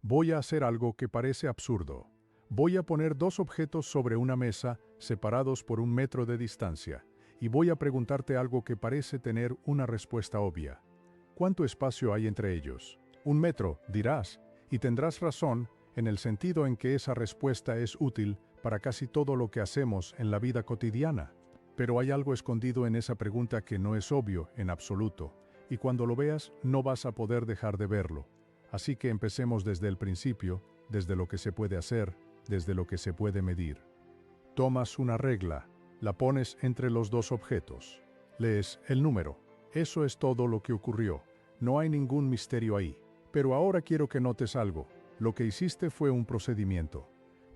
Voy a hacer algo que parece absurdo. Voy a poner dos objetos sobre una mesa, separados por 1 metro de distancia, y voy a preguntarte algo que parece tener una respuesta obvia. ¿Cuánto espacio hay entre ellos? 1 metro, dirás, y tendrás razón en el sentido en que esa respuesta es útil para casi todo lo que hacemos en la vida cotidiana. Pero hay algo escondido en esa pregunta que no es obvio en absoluto, y cuando lo veas no vas a poder dejar de verlo. Así que empecemos desde el principio, desde lo que se puede hacer, desde lo que se puede medir. Tomas una regla, la pones entre los dos objetos. Lees el número. Eso es todo lo que ocurrió. No hay ningún misterio ahí. Pero ahora quiero que notes algo. Lo que hiciste fue un procedimiento.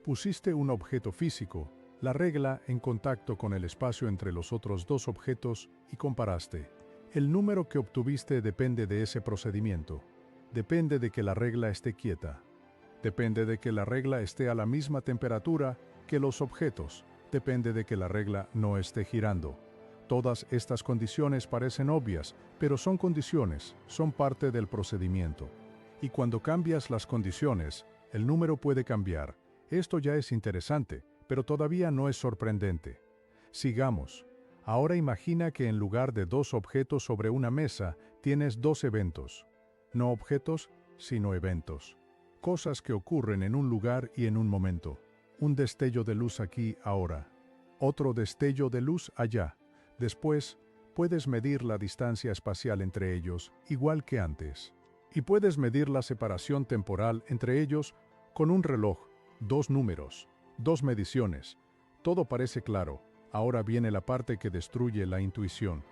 Pusiste un objeto físico, la regla en contacto con el espacio entre los otros dos objetos y comparaste. El número que obtuviste depende de ese procedimiento. Depende de que la regla esté quieta. Depende de que la regla esté a la misma temperatura que los objetos. Depende de que la regla no esté girando. Todas estas condiciones parecen obvias, pero son condiciones, son parte del procedimiento. Y cuando cambias las condiciones, el número puede cambiar. Esto ya es interesante, pero todavía no es sorprendente. Sigamos. Ahora imagina que en lugar de dos objetos sobre una mesa, tienes dos eventos. No objetos, sino eventos. Cosas que ocurren en un lugar y en un momento. Un destello de luz aquí, ahora. Otro destello de luz allá. Después, puedes medir la distancia espacial entre ellos, igual que antes. Y puedes medir la separación temporal entre ellos con un reloj, dos números, dos mediciones. Todo parece claro. Ahora viene la parte que destruye la intuición.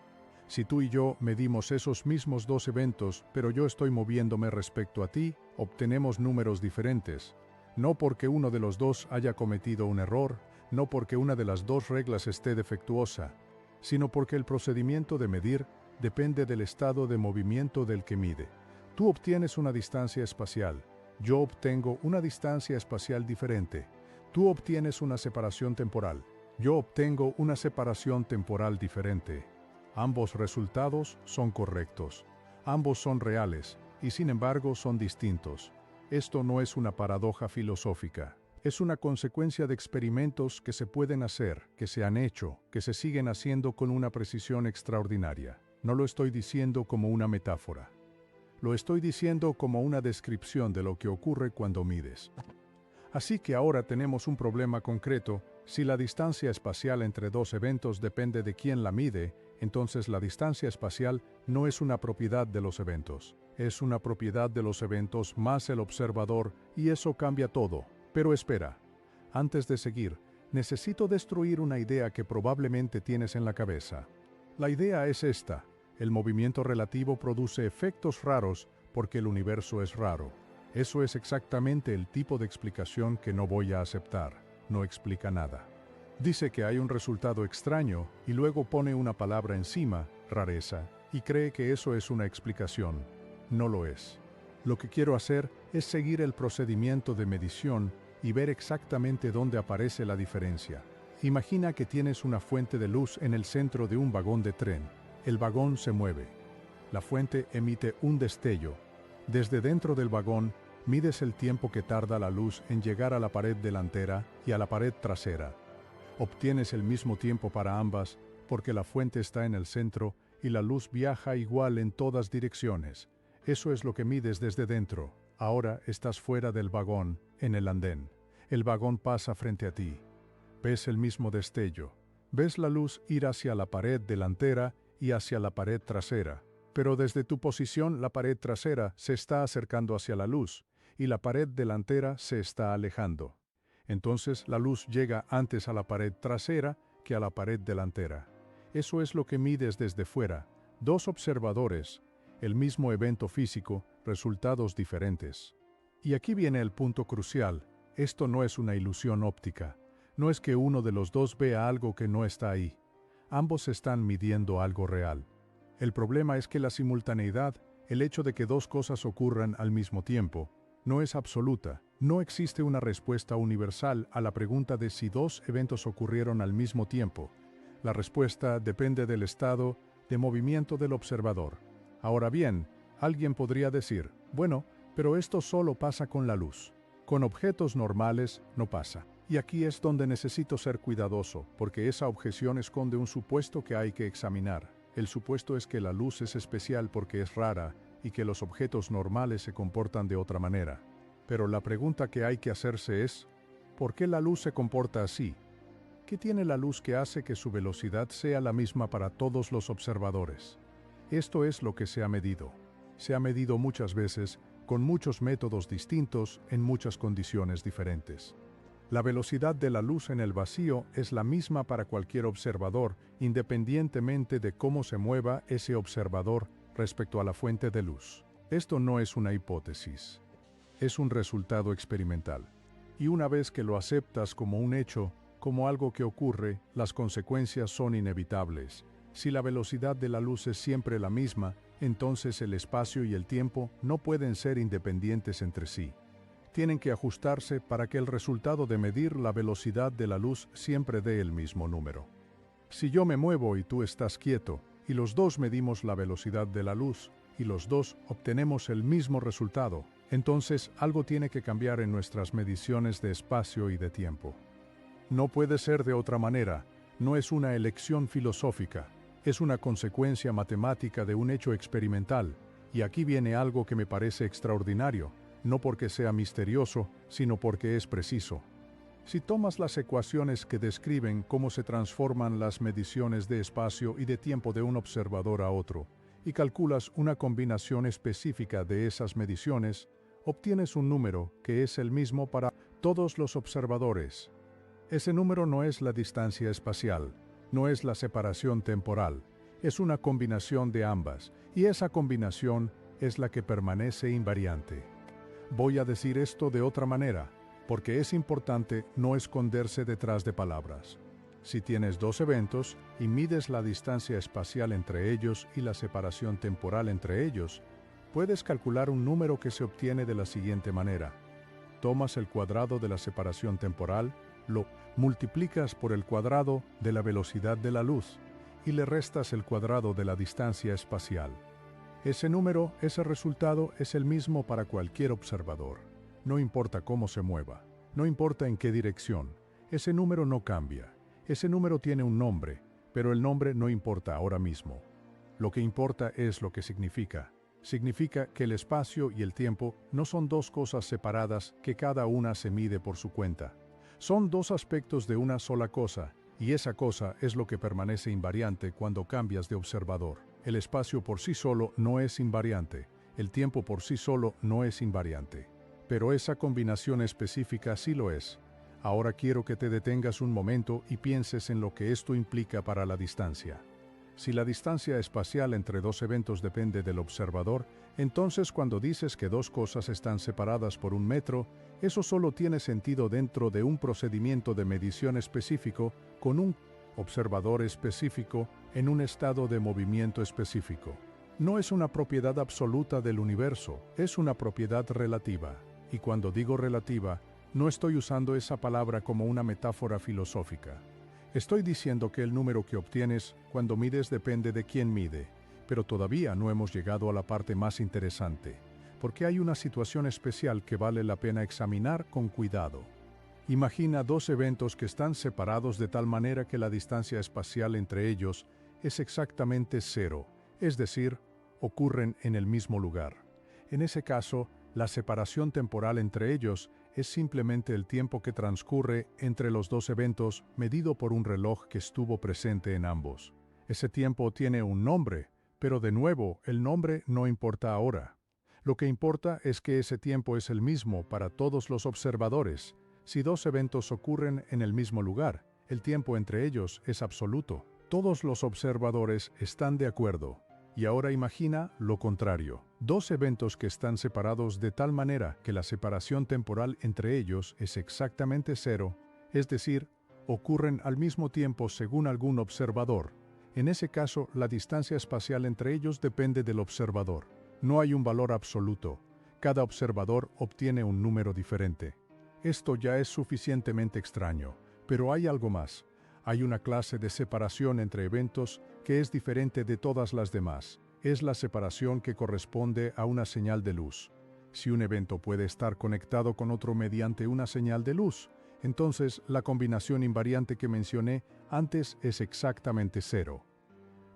Si tú y yo medimos esos mismos dos eventos, pero yo estoy moviéndome respecto a ti, obtenemos números diferentes. No porque uno de los dos haya cometido un error, no porque una de las dos reglas esté defectuosa, sino porque el procedimiento de medir depende del estado de movimiento del que mide. Tú obtienes una distancia espacial, yo obtengo una distancia espacial diferente. Tú obtienes una separación temporal, yo obtengo una separación temporal diferente. Ambos resultados son correctos, ambos son reales, y sin embargo son distintos. Esto no es una paradoja filosófica. Es una consecuencia de experimentos que se pueden hacer, que se han hecho, que se siguen haciendo con una precisión extraordinaria. No lo estoy diciendo como una metáfora. Lo estoy diciendo como una descripción de lo que ocurre cuando mides. Así que ahora tenemos un problema concreto. Si la distancia espacial entre dos eventos depende de quién la mide, entonces la distancia espacial no es una propiedad de los eventos. Es una propiedad de los eventos más el observador, y eso cambia todo. Pero espera, antes de seguir, necesito destruir una idea que probablemente tienes en la cabeza. La idea es esta: el movimiento relativo produce efectos raros porque el universo es raro. Eso es exactamente el tipo de explicación que no voy a aceptar. No explica nada. Dice que hay un resultado extraño y luego pone una palabra encima, rareza, y cree que eso es una explicación. No lo es. Lo que quiero hacer es seguir el procedimiento de medición y ver exactamente dónde aparece la diferencia. Imagina que tienes una fuente de luz en el centro de un vagón de tren. El vagón se mueve. La fuente emite un destello. Desde dentro del vagón, mides el tiempo que tarda la luz en llegar a la pared delantera y a la pared trasera. Obtienes el mismo tiempo para ambas porque la fuente está en el centro y la luz viaja igual en todas direcciones. Eso es lo que mides desde dentro. Ahora estás fuera del vagón, en el andén. El vagón pasa frente a ti. Ves el mismo destello. Ves la luz ir hacia la pared delantera y hacia la pared trasera. Pero desde tu posición la pared trasera se está acercando hacia la luz y la pared delantera se está alejando. Entonces la luz llega antes a la pared trasera que a la pared delantera. Eso es lo que mides desde fuera. Dos observadores, el mismo evento físico, resultados diferentes. Y aquí viene el punto crucial. Esto no es una ilusión óptica. No es que uno de los dos vea algo que no está ahí. Ambos están midiendo algo real. El problema es que la simultaneidad, el hecho de que dos cosas ocurran al mismo tiempo, no es absoluta. No existe una respuesta universal a la pregunta de si dos eventos ocurrieron al mismo tiempo. La respuesta depende del estado de movimiento del observador. Ahora bien, alguien podría decir, bueno, Pero esto solo pasa con la luz. Con objetos normales no pasa. Y aquí es donde necesito ser cuidadoso, porque esa objeción esconde un supuesto que hay que examinar. El supuesto es que la luz es especial porque es rara y que los objetos normales se comportan de otra manera. Pero la pregunta que hay que hacerse es, ¿por qué la luz se comporta así? ¿Qué tiene la luz que hace que su velocidad sea la misma para todos los observadores? Esto es lo que se ha medido. Se ha medido muchas veces, con muchos métodos distintos, en muchas condiciones diferentes. La velocidad de la luz en el vacío es la misma para cualquier observador, independientemente de cómo se mueva ese observador respecto a la fuente de luz. Esto no es una hipótesis, es un resultado experimental. Y una vez que lo aceptas como un hecho, como algo que ocurre, las consecuencias son inevitables. Si la velocidad de la luz es siempre la misma, entonces el espacio y el tiempo no pueden ser independientes entre sí. Tienen que ajustarse para que el resultado de medir la velocidad de la luz siempre dé el mismo número. Si yo me muevo y tú estás quieto, y los dos medimos la velocidad de la luz, y los dos obtenemos el mismo resultado, entonces algo tiene que cambiar en nuestras mediciones de espacio y de tiempo. No puede ser de otra manera, no es una elección filosófica, es una consecuencia matemática de un hecho experimental, y aquí viene algo que me parece extraordinario, no porque sea misterioso, sino porque es preciso. Si tomas las ecuaciones que describen cómo se transforman las mediciones de espacio y de tiempo de un observador a otro, y calculas una combinación específica de esas mediciones, obtienes un número que es el mismo para todos los observadores. Ese número no es la distancia espacial, no es la separación temporal, es una combinación de ambas, y esa combinación es la que permanece invariante. Voy a decir esto de otra manera, porque es importante no esconderse detrás de palabras. Si tienes dos eventos y mides la distancia espacial entre ellos y la separación temporal entre ellos, puedes calcular un número que se obtiene de la siguiente manera. Tomas el cuadrado de la separación temporal, lo multiplicas por el cuadrado de la velocidad de la luz y le restas el cuadrado de la distancia espacial. Ese número, ese resultado es el mismo para cualquier observador. No importa cómo se mueva, no importa en qué dirección, ese número no cambia. Ese número tiene un nombre, pero el nombre no importa ahora mismo. Lo que importa es lo que significa. Significa que el espacio y el tiempo no son dos cosas separadas que cada una se mide por su cuenta. Son dos aspectos de una sola cosa, y esa cosa es lo que permanece invariante cuando cambias de observador. El espacio por sí solo no es invariante, el tiempo por sí solo no es invariante. Pero esa combinación específica sí lo es. Ahora quiero que te detengas un momento y pienses en lo que esto implica para la distancia. Si la distancia espacial entre dos eventos depende del observador, entonces cuando dices que dos cosas están separadas por 1 metro, eso solo tiene sentido dentro de un procedimiento de medición específico con un observador específico en un estado de movimiento específico. No es una propiedad absoluta del universo, es una propiedad relativa. Y cuando digo relativa, no estoy usando esa palabra como una metáfora filosófica. Estoy diciendo que el número que obtienes cuando mides depende de quién mide, pero todavía no hemos llegado a la parte más interesante, porque hay una situación especial que vale la pena examinar con cuidado. Imagina dos eventos que están separados de tal manera que la distancia espacial entre ellos es exactamente cero, es decir, ocurren en el mismo lugar. En ese caso, la separación temporal entre ellos es simplemente el tiempo que transcurre entre los dos eventos medido por un reloj que estuvo presente en ambos. Ese tiempo tiene un nombre, pero de nuevo, el nombre no importa ahora. Lo que importa es que ese tiempo es el mismo para todos los observadores. Si dos eventos ocurren en el mismo lugar, el tiempo entre ellos es absoluto. Todos los observadores están de acuerdo. Y ahora imagina lo contrario. Dos eventos que están separados de tal manera que la separación temporal entre ellos es exactamente cero, es decir, ocurren al mismo tiempo según algún observador. En ese caso, la distancia espacial entre ellos depende del observador. No hay un valor absoluto. Cada observador obtiene un número diferente. Esto ya es suficientemente extraño, pero hay algo más. Hay una clase de separación entre eventos que es diferente de todas las demás. Es la separación que corresponde a una señal de luz. Si un evento puede estar conectado con otro mediante una señal de luz, entonces la combinación invariante que mencioné antes es exactamente cero.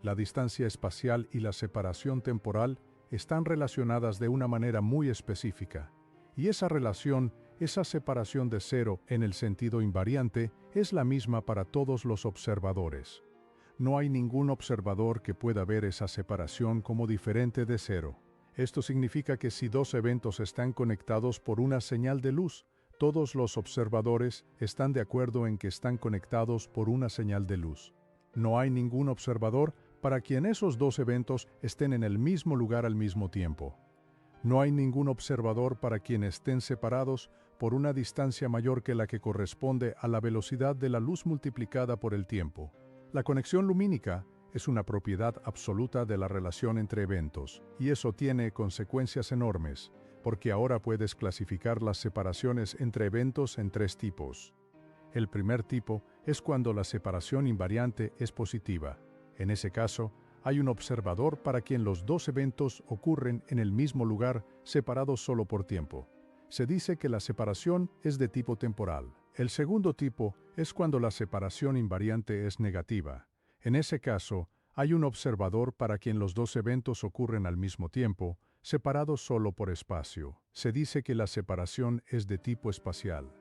La distancia espacial y la separación temporal están relacionadas de una manera muy específica, y esa relación, esa separación de cero en el sentido invariante, es la misma para todos los observadores. No hay ningún observador que pueda ver esa separación como diferente de cero. Esto significa que si dos eventos están conectados por una señal de luz, todos los observadores están de acuerdo en que están conectados por una señal de luz. No hay ningún observador para quien esos dos eventos estén en el mismo lugar al mismo tiempo. No hay ningún observador para quien estén separados por una distancia mayor que la que corresponde a la velocidad de la luz multiplicada por el tiempo. La conexión lumínica es una propiedad absoluta de la relación entre eventos, y eso tiene consecuencias enormes, porque ahora puedes clasificar las separaciones entre eventos en tres tipos. El primer tipo es cuando la separación invariante es positiva. En ese caso, hay un observador para quien los dos eventos ocurren en el mismo lugar, separados solo por tiempo. Se dice que la separación es de tipo temporal. El segundo tipo es cuando la separación invariante es negativa. En ese caso, hay un observador para quien los dos eventos ocurren al mismo tiempo, separados solo por espacio. Se dice que la separación es de tipo espacial.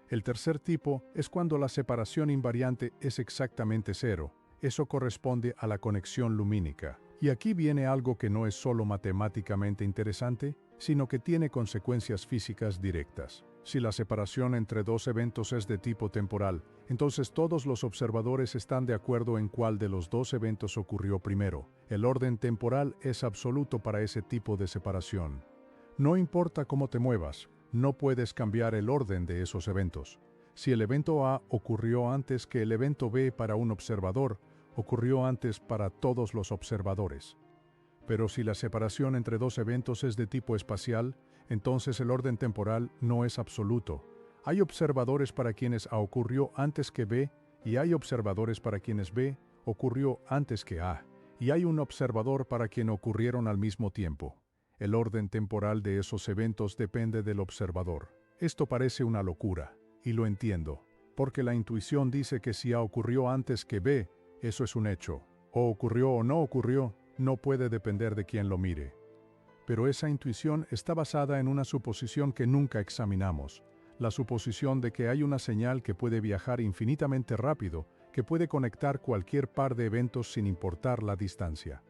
El tercer tipo es cuando la separación invariante es exactamente cero. Eso corresponde a la conexión lumínica. Y aquí viene algo que no es solo matemáticamente interesante, sino que tiene consecuencias físicas directas. Si la separación entre dos eventos es de tipo temporal, entonces todos los observadores están de acuerdo en cuál de los dos eventos ocurrió primero. El orden temporal es absoluto para ese tipo de separación. No importa cómo te muevas, no puedes cambiar el orden de esos eventos. Si el evento A ocurrió antes que el evento B para un observador, ocurrió antes para todos los observadores. Pero si la separación entre dos eventos es de tipo espacial, entonces el orden temporal no es absoluto. Hay observadores para quienes A ocurrió antes que B, y hay observadores para quienes B ocurrió antes que A, y hay un observador para quien ocurrieron al mismo tiempo. El orden temporal de esos eventos depende del observador. Esto parece una locura, y lo entiendo, porque la intuición dice que si A ocurrió antes que B, eso es un hecho. O ocurrió o no ocurrió, no puede depender de quien lo mire. Pero esa intuición está basada en una suposición que nunca examinamos, la suposición de que hay una señal que puede viajar infinitamente rápido, que puede conectar cualquier par de eventos sin importar la distancia.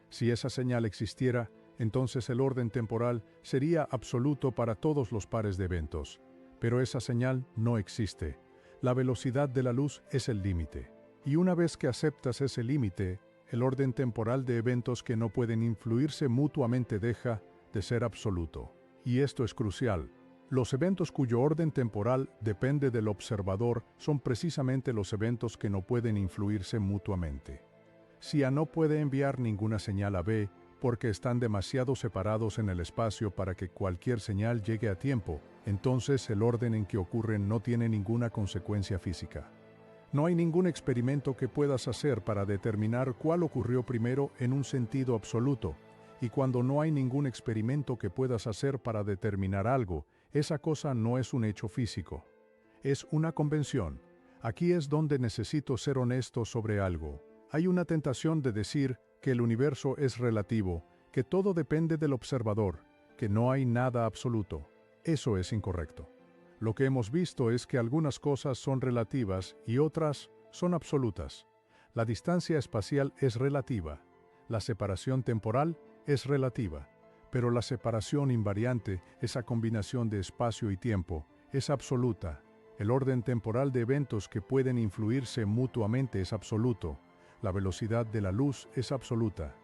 Si esa señal existiera, entonces el orden temporal sería absoluto para todos los pares de eventos. Pero esa señal no existe. La velocidad de la luz es el límite. Y una vez que aceptas ese límite, el orden temporal de eventos que no pueden influirse mutuamente deja de ser absoluto. Y esto es crucial. Los eventos cuyo orden temporal depende del observador son precisamente los eventos que no pueden influirse mutuamente. Si A no puede enviar ninguna señal a B porque están demasiado separados en el espacio para que cualquier señal llegue a tiempo, entonces el orden en que ocurren no tiene ninguna consecuencia física. No hay ningún experimento que puedas hacer para determinar cuál ocurrió primero en un sentido absoluto, y cuando no hay ningún experimento que puedas hacer para determinar algo, esa cosa no es un hecho físico. Es una convención. Aquí es donde necesito ser honesto sobre algo. Hay una tentación de decir que el universo es relativo, que todo depende del observador, que no hay nada absoluto. Eso es incorrecto. Lo que hemos visto es que algunas cosas son relativas y otras son absolutas. La distancia espacial es relativa, la separación temporal es relativa, pero la separación invariante, esa combinación de espacio y tiempo, es absoluta. El orden temporal de eventos que pueden influirse mutuamente es absoluto. La velocidad de la luz es absoluta.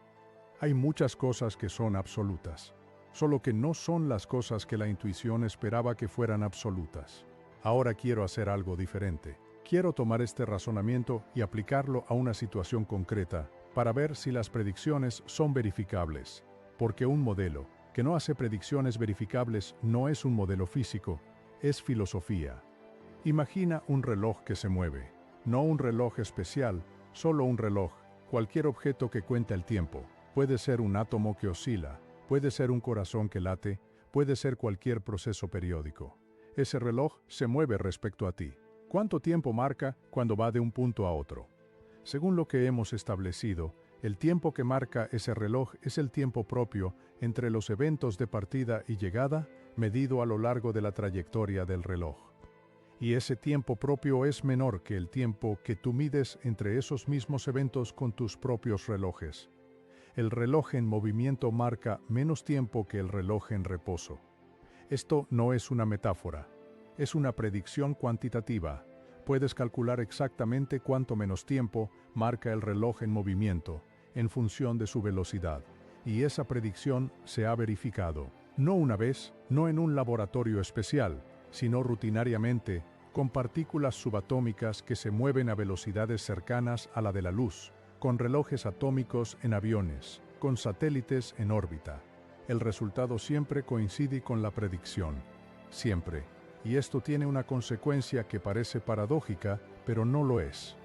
Hay muchas cosas que son absolutas, solo que no son las cosas que la intuición esperaba que fueran absolutas. Ahora quiero hacer algo diferente. Quiero tomar este razonamiento y aplicarlo a una situación concreta para ver si las predicciones son verificables. Porque un modelo que no hace predicciones verificables no es un modelo físico, es filosofía. Imagina un reloj que se mueve, no un reloj especial, solo un reloj, cualquier objeto que cuenta el tiempo. Puede ser un átomo que oscila, puede ser un corazón que late, Puede ser cualquier proceso periódico. Ese reloj se mueve respecto a ti. ¿Cuánto tiempo marca cuando va de un punto a otro? Según lo que hemos establecido, el tiempo que marca ese reloj es el tiempo propio entre los eventos de partida y llegada, medido a lo largo de la trayectoria del reloj. Y ese tiempo propio es menor que el tiempo que tú mides entre esos mismos eventos con tus propios relojes. El reloj en movimiento marca menos tiempo que el reloj en reposo. Esto no es una metáfora, es una predicción cuantitativa. Puedes calcular exactamente cuánto menos tiempo marca el reloj en movimiento, en función de su velocidad. Y esa predicción se ha verificado, no una vez, no en un laboratorio especial, sino rutinariamente, con partículas subatómicas que se mueven a velocidades cercanas a la de la luz, con relojes atómicos en aviones, con satélites en órbita. El resultado siempre coincide con la predicción. Siempre. Y esto tiene una consecuencia que parece paradójica, pero no lo es.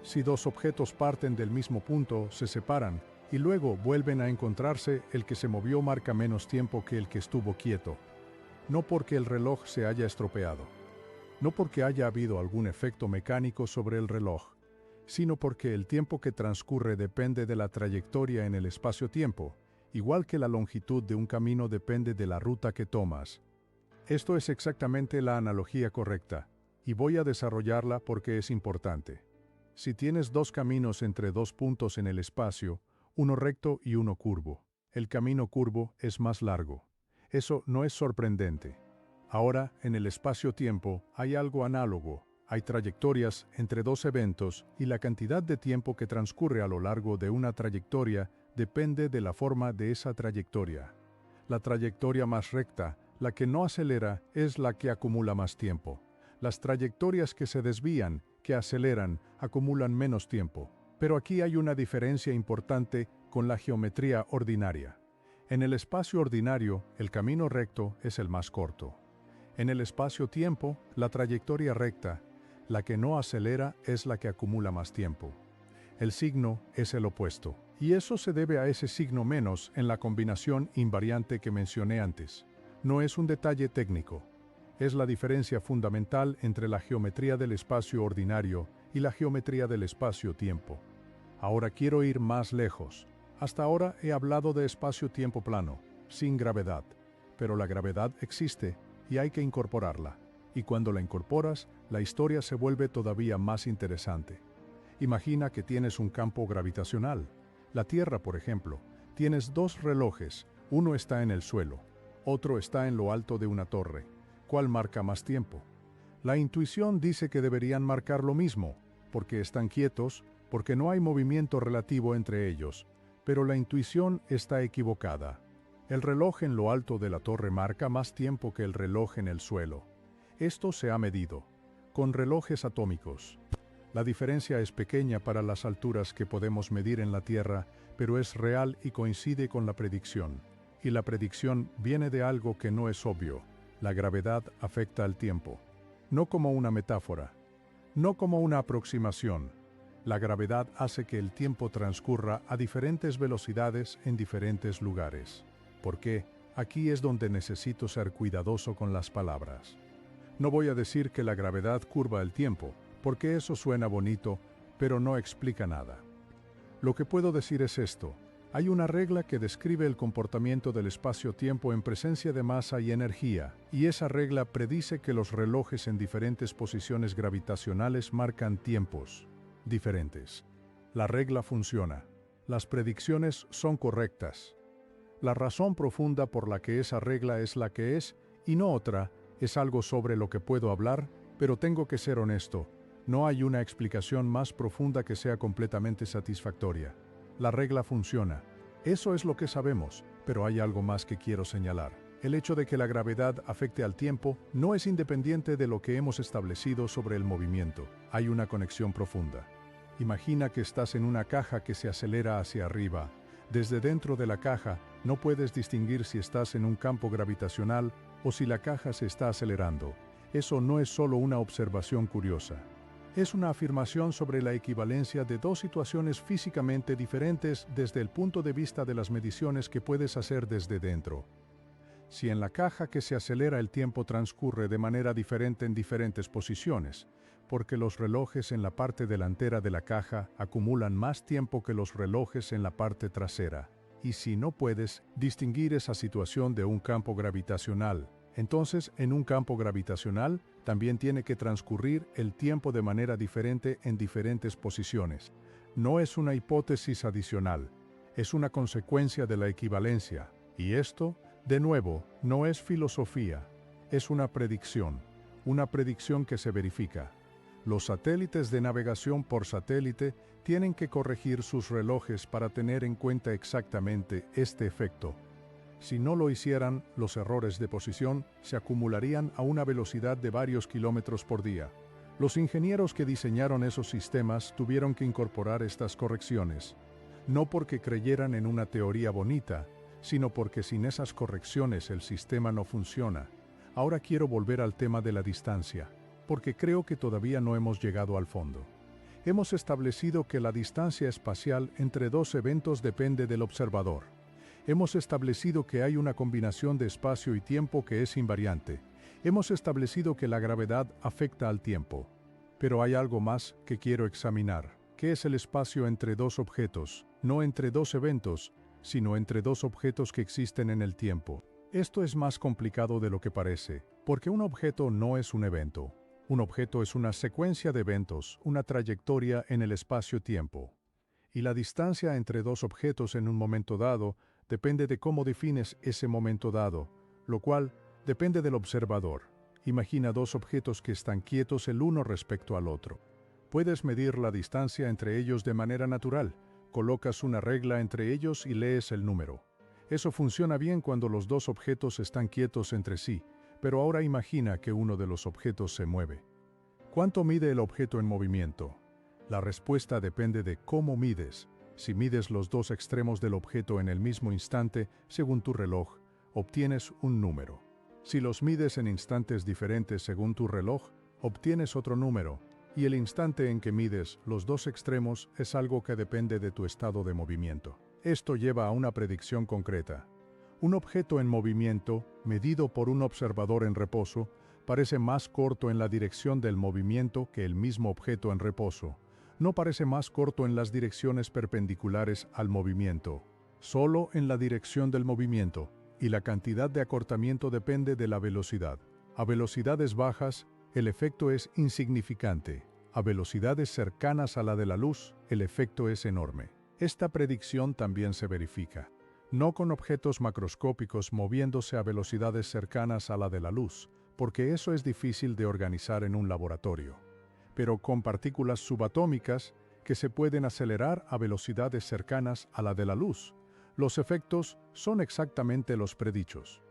Si dos objetos parten del mismo punto, se separan, y luego vuelven a encontrarse, el que se movió marca menos tiempo que el que estuvo quieto. No porque el reloj se haya estropeado. No porque haya habido algún efecto mecánico sobre el reloj, sino porque el tiempo que transcurre depende de la trayectoria en el espacio-tiempo, igual que la longitud de un camino depende de la ruta que tomas. Esto es exactamente la analogía correcta, y voy a desarrollarla porque es importante. Si tienes dos caminos entre dos puntos en el espacio, uno recto y uno curvo, el camino curvo es más largo. Eso no es sorprendente. Ahora, en el espacio-tiempo, hay algo análogo. Hay trayectorias entre dos eventos y la cantidad de tiempo que transcurre a lo largo de una trayectoria depende de la forma de esa trayectoria. La trayectoria más recta, la que no acelera, es la que acumula más tiempo. Las trayectorias que se desvían, que aceleran, acumulan menos tiempo. Pero aquí hay una diferencia importante con la geometría ordinaria. En el espacio ordinario, el camino recto es el más corto. En el espacio-tiempo, la trayectoria recta, la que no acelera, es la que acumula más tiempo. El signo es el opuesto, y eso se debe a ese signo menos en la combinación invariante que mencioné antes. No es un detalle técnico, es la diferencia fundamental entre la geometría del espacio ordinario y la geometría del espacio-tiempo. Ahora quiero ir más lejos. Hasta ahora he hablado de espacio-tiempo plano, sin gravedad, pero la gravedad existe y hay que incorporarla. Y cuando la incorporas, la historia se vuelve todavía más interesante. Imagina que tienes un campo gravitacional. La Tierra, por ejemplo, tienes dos relojes, uno está en el suelo, otro está en lo alto de una torre. ¿Cuál marca más tiempo? La intuición dice que deberían marcar lo mismo, porque están quietos, porque no hay movimiento relativo entre ellos, pero la intuición está equivocada. El reloj en lo alto de la torre marca más tiempo que el reloj en el suelo. Esto se ha medido, con relojes atómicos. La diferencia es pequeña para las alturas que podemos medir en la Tierra, pero es real y coincide con la predicción. Y la predicción viene de algo que no es obvio. La gravedad afecta al tiempo. No como una metáfora, no como una aproximación. La gravedad hace que el tiempo transcurra a diferentes velocidades en diferentes lugares. ¿Por qué? Aquí es donde necesito ser cuidadoso con las palabras. No voy a decir que la gravedad curva el tiempo, porque eso suena bonito, pero no explica nada. Lo que puedo decir es esto. Hay una regla que describe el comportamiento del espacio-tiempo en presencia de masa y energía, y esa regla predice que los relojes en diferentes posiciones gravitacionales marcan tiempos diferentes. La regla funciona. Las predicciones son correctas. La razón profunda por la que esa regla es la que es, y no otra, es algo sobre lo que puedo hablar, pero tengo que ser honesto. No hay una explicación más profunda que sea completamente satisfactoria. La regla funciona. Eso es lo que sabemos, pero hay algo más que quiero señalar. El hecho de que la gravedad afecte al tiempo no es independiente de lo que hemos establecido sobre el movimiento. Hay una conexión profunda. Imagina que estás en una caja que se acelera hacia arriba. Desde dentro de la caja no puedes distinguir si estás en un campo gravitacional o si la caja se está acelerando. Eso no es solo una observación curiosa. Es una afirmación sobre la equivalencia de dos situaciones físicamente diferentes desde el punto de vista de las mediciones que puedes hacer desde dentro. Si en la caja que se acelera el tiempo transcurre de manera diferente en diferentes posiciones, porque los relojes en la parte delantera de la caja acumulan más tiempo que los relojes en la parte trasera. Y si no puedes distinguir esa situación de un campo gravitacional, entonces en un campo gravitacional también tiene que transcurrir el tiempo de manera diferente en diferentes posiciones. No es una hipótesis adicional, es una consecuencia de la equivalencia. Y esto, de nuevo, no es filosofía, es una predicción que se verifica. Los satélites de navegación por satélite tienen que corregir sus relojes para tener en cuenta exactamente este efecto. Si no lo hicieran, los errores de posición se acumularían a una velocidad de varios kilómetros por día. Los ingenieros que diseñaron esos sistemas tuvieron que incorporar estas correcciones, no porque creyeran en una teoría bonita, sino porque sin esas correcciones el sistema no funciona. Ahora quiero volver al tema de la distancia, porque creo que todavía no hemos llegado al fondo. Hemos establecido que la distancia espacial entre dos eventos depende del observador. Hemos establecido que hay una combinación de espacio y tiempo que es invariante. Hemos establecido que la gravedad afecta al tiempo. Pero hay algo más que quiero examinar, que es el espacio entre dos objetos, no entre dos eventos, sino entre dos objetos que existen en el tiempo. Esto es más complicado de lo que parece, porque un objeto no es un evento. Un objeto es una secuencia de eventos, una trayectoria en el espacio-tiempo. Y la distancia entre dos objetos en un momento dado depende de cómo defines ese momento dado, lo cual depende del observador. Imagina dos objetos que están quietos el uno respecto al otro. Puedes medir la distancia entre ellos de manera natural. Colocas una regla entre ellos y lees el número. Eso funciona bien cuando los dos objetos están quietos entre sí, pero ahora imagina que uno de los objetos se mueve. ¿Cuánto mide el objeto en movimiento? La respuesta depende de cómo mides. Si mides los dos extremos del objeto en el mismo instante, según tu reloj, obtienes un número. Si los mides en instantes diferentes según tu reloj, obtienes otro número. Y el instante en que mides los dos extremos es algo que depende de tu estado de movimiento. Esto lleva a una predicción concreta. Un objeto en movimiento, medido por un observador en reposo, parece más corto en la dirección del movimiento que el mismo objeto en reposo. No parece más corto en las direcciones perpendiculares al movimiento, solo en la dirección del movimiento, y la cantidad de acortamiento depende de la velocidad. A velocidades bajas, el efecto es insignificante. A velocidades cercanas a la de la luz, el efecto es enorme. Esta predicción también se verifica, no con objetos macroscópicos moviéndose a velocidades cercanas a la de la luz, porque eso es difícil de organizar en un laboratorio, pero con partículas subatómicas que se pueden acelerar a velocidades cercanas a la de la luz. Los efectos son exactamente los predichos.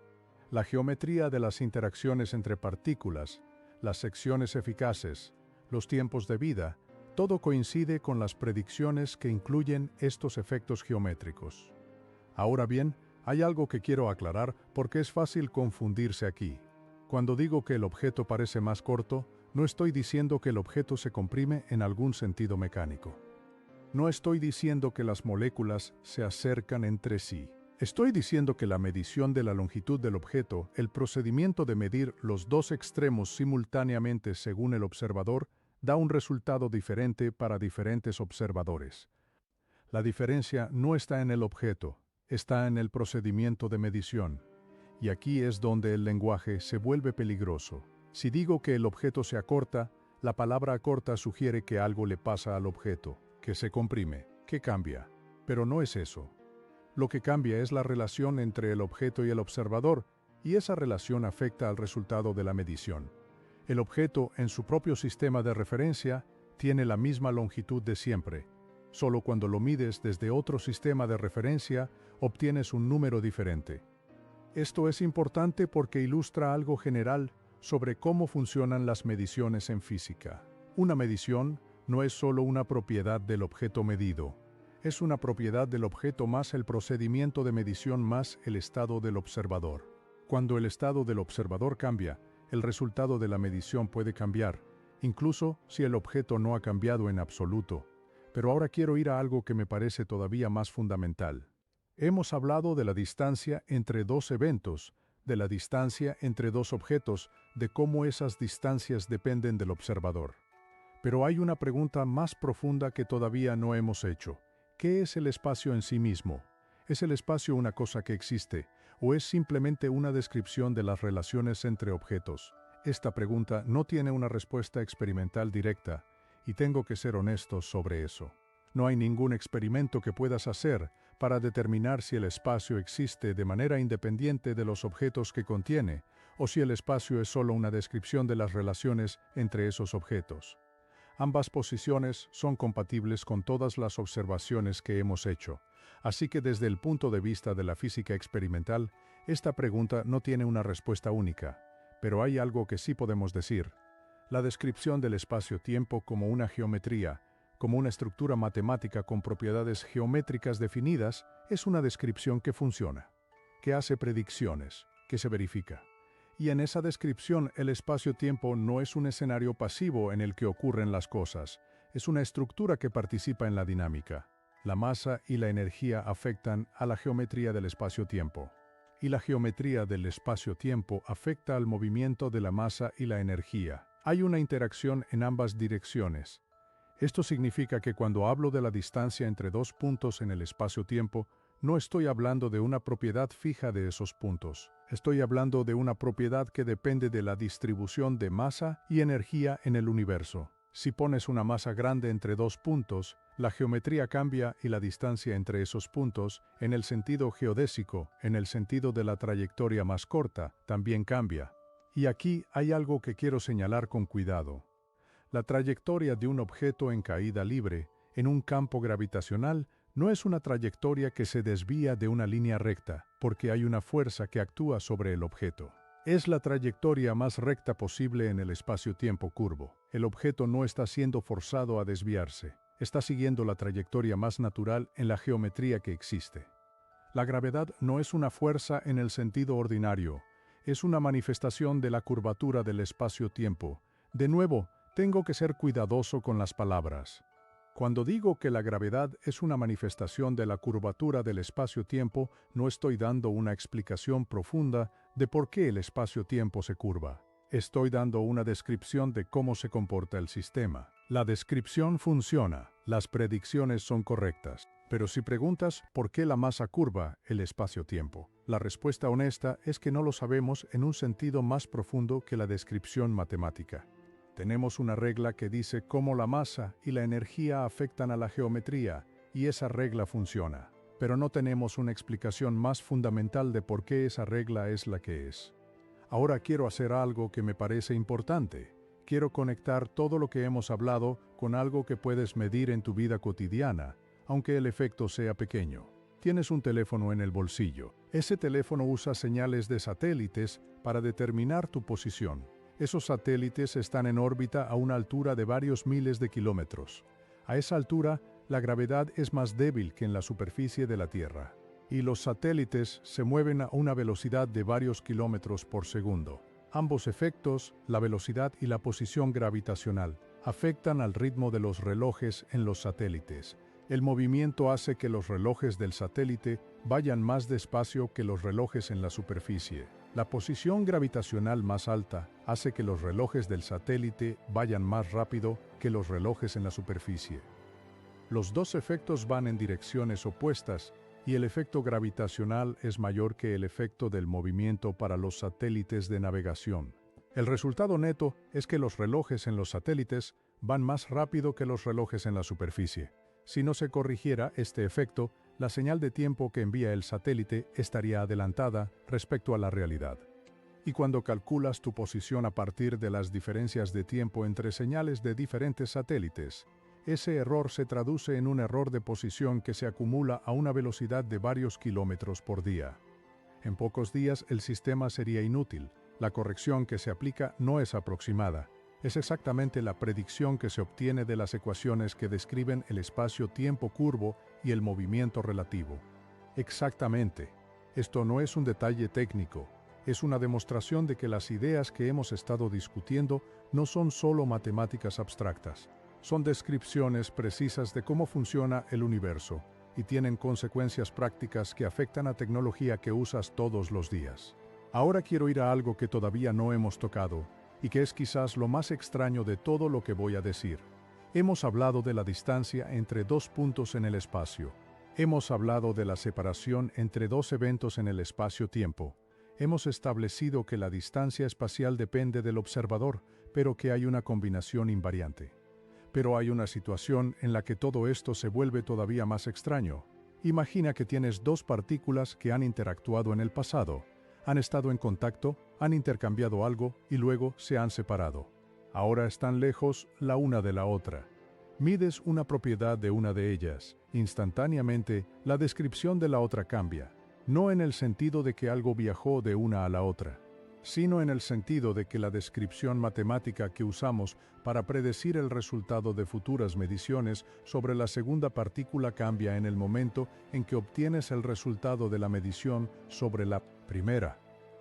La geometría de las interacciones entre partículas, las secciones eficaces, los tiempos de vida, todo coincide con las predicciones que incluyen estos efectos geométricos. Ahora bien, hay algo que quiero aclarar porque es fácil confundirse aquí. Cuando digo que el objeto parece más corto, no estoy diciendo que el objeto se comprime en algún sentido mecánico. No estoy diciendo que las moléculas se acercan entre sí. Estoy diciendo que la medición de la longitud del objeto, el procedimiento de medir los dos extremos simultáneamente según el observador, da un resultado diferente para diferentes observadores. La diferencia no está en el objeto, está en el procedimiento de medición. Y aquí es donde el lenguaje se vuelve peligroso. Si digo que el objeto se acorta, la palabra acorta sugiere que algo le pasa al objeto, que se comprime, que cambia. Pero no es eso. Lo que cambia es la relación entre el objeto y el observador, y esa relación afecta al resultado de la medición. El objeto, en su propio sistema de referencia, tiene la misma longitud de siempre. Solo cuando lo mides desde otro sistema de referencia, obtienes un número diferente. Esto es importante porque ilustra algo general sobre cómo funcionan las mediciones en física. Una medición no es solo una propiedad del objeto medido, es una propiedad del objeto más el procedimiento de medición más el estado del observador. Cuando el estado del observador cambia, el resultado de la medición puede cambiar, incluso si el objeto no ha cambiado en absoluto. Pero ahora quiero ir a algo que me parece todavía más fundamental. Hemos hablado de la distancia entre dos eventos, de la distancia entre dos objetos, de cómo esas distancias dependen del observador. Pero hay una pregunta más profunda que todavía no hemos hecho. ¿Qué es el espacio en sí mismo? ¿Es el espacio una cosa que existe, o es simplemente una descripción de las relaciones entre objetos? Esta pregunta no tiene una respuesta experimental directa, y tengo que ser honesto sobre eso. No hay ningún experimento que puedas hacer para determinar si el espacio existe de manera independiente de los objetos que contiene, o si el espacio es solo una descripción de las relaciones entre esos objetos. Ambas posiciones son compatibles con todas las observaciones que hemos hecho, así que desde el punto de vista de la física experimental, esta pregunta no tiene una respuesta única, pero hay algo que sí podemos decir. La descripción del espacio-tiempo como una geometría, como una estructura matemática con propiedades geométricas definidas, es una descripción que funciona, que hace predicciones, que se verifica. Y en esa descripción el espacio-tiempo no es un escenario pasivo en el que ocurren las cosas, es una estructura que participa en la dinámica. La masa y la energía afectan a la geometría del espacio-tiempo. Y la geometría del espacio-tiempo afecta al movimiento de la masa y la energía. Hay una interacción en ambas direcciones. Esto significa que cuando hablo de la distancia entre dos puntos en el espacio-tiempo, no estoy hablando de una propiedad fija de esos puntos. Estoy hablando de una propiedad que depende de la distribución de masa y energía en el universo. Si pones una masa grande entre dos puntos, la geometría cambia y la distancia entre esos puntos, en el sentido geodésico, en el sentido de la trayectoria más corta, también cambia. Y aquí hay algo que quiero señalar con cuidado. La trayectoria de un objeto en caída libre, en un campo gravitacional, no es una trayectoria que se desvía de una línea recta, porque hay una fuerza que actúa sobre el objeto. Es la trayectoria más recta posible en el espacio-tiempo curvo. El objeto no está siendo forzado a desviarse, está siguiendo la trayectoria más natural en la geometría que existe. La gravedad no es una fuerza en el sentido ordinario, es una manifestación de la curvatura del espacio-tiempo. De nuevo, tengo que ser cuidadoso con las palabras. Cuando digo que la gravedad es una manifestación de la curvatura del espacio-tiempo, no estoy dando una explicación profunda de por qué el espacio-tiempo se curva. Estoy dando una descripción de cómo se comporta el sistema. La descripción funciona, las predicciones son correctas. Pero si preguntas por qué la masa curva el espacio-tiempo, la respuesta honesta es que no lo sabemos en un sentido más profundo que la descripción matemática. Tenemos una regla que dice cómo la masa y la energía afectan a la geometría, y esa regla funciona. Pero no tenemos una explicación más fundamental de por qué esa regla es la que es. Ahora quiero hacer algo que me parece importante. Quiero conectar todo lo que hemos hablado con algo que puedes medir en tu vida cotidiana, aunque el efecto sea pequeño. Tienes un teléfono en el bolsillo. Ese teléfono usa señales de satélites para determinar tu posición. Esos satélites están en órbita a una altura de varios miles de kilómetros. A esa altura, la gravedad es más débil que en la superficie de la Tierra. Y los satélites se mueven a una velocidad de varios kilómetros por segundo. Ambos efectos, la velocidad y la posición gravitacional, afectan al ritmo de los relojes en los satélites. El movimiento hace que los relojes del satélite vayan más despacio que los relojes en la superficie. La posición gravitacional más alta hace que los relojes del satélite vayan más rápido que los relojes en la superficie. Los dos efectos van en direcciones opuestas y el efecto gravitacional es mayor que el efecto del movimiento para los satélites de navegación. El resultado neto es que los relojes en los satélites van más rápido que los relojes en la superficie. Si no se corrigiera este efecto, la señal de tiempo que envía el satélite estaría adelantada respecto a la realidad. Y cuando calculas tu posición a partir de las diferencias de tiempo entre señales de diferentes satélites, ese error se traduce en un error de posición que se acumula a una velocidad de varios kilómetros por día. En pocos días el sistema sería inútil. La corrección que se aplica no es aproximada. Es exactamente la predicción que se obtiene de las ecuaciones que describen el espacio-tiempo curvo y el movimiento relativo. Exactamente. Esto no es un detalle técnico, es una demostración de que las ideas que hemos estado discutiendo no son solo matemáticas abstractas, son descripciones precisas de cómo funciona el universo y tienen consecuencias prácticas que afectan a tecnología que usas todos los días. Ahora quiero ir a algo que todavía no hemos tocado, y que es quizás lo más extraño de todo lo que voy a decir. Hemos hablado de la distancia entre dos puntos en el espacio. Hemos hablado de la separación entre dos eventos en el espacio-tiempo. Hemos establecido que la distancia espacial depende del observador, pero que hay una combinación invariante. Pero hay una situación en la que todo esto se vuelve todavía más extraño. Imagina que tienes dos partículas que han interactuado en el pasado, han estado en contacto, han intercambiado algo y luego se han separado. Ahora están lejos la una de la otra. Mides una propiedad de una de ellas. Instantáneamente, la descripción de la otra cambia. No en el sentido de que algo viajó de una a la otra, sino en el sentido de que la descripción matemática que usamos para predecir el resultado de futuras mediciones sobre la segunda partícula cambia en el momento en que obtienes el resultado de la medición sobre la primera.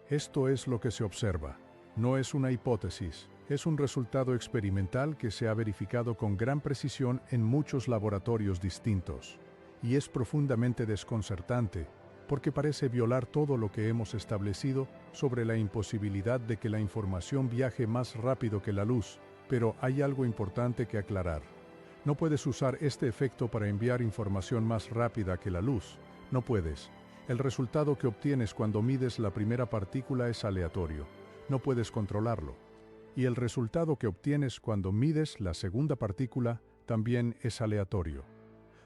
Esto es lo que se observa. No es una hipótesis, es un resultado experimental que se ha verificado con gran precisión en muchos laboratorios distintos. Y es profundamente desconcertante, porque parece violar todo lo que hemos establecido sobre la imposibilidad de que la información viaje más rápido que la luz, pero hay algo importante que aclarar. No puedes usar este efecto para enviar información más rápida que la luz. No puedes. El resultado que obtienes cuando mides la primera partícula es aleatorio. No puedes controlarlo. Y el resultado que obtienes cuando mides la segunda partícula también es aleatorio.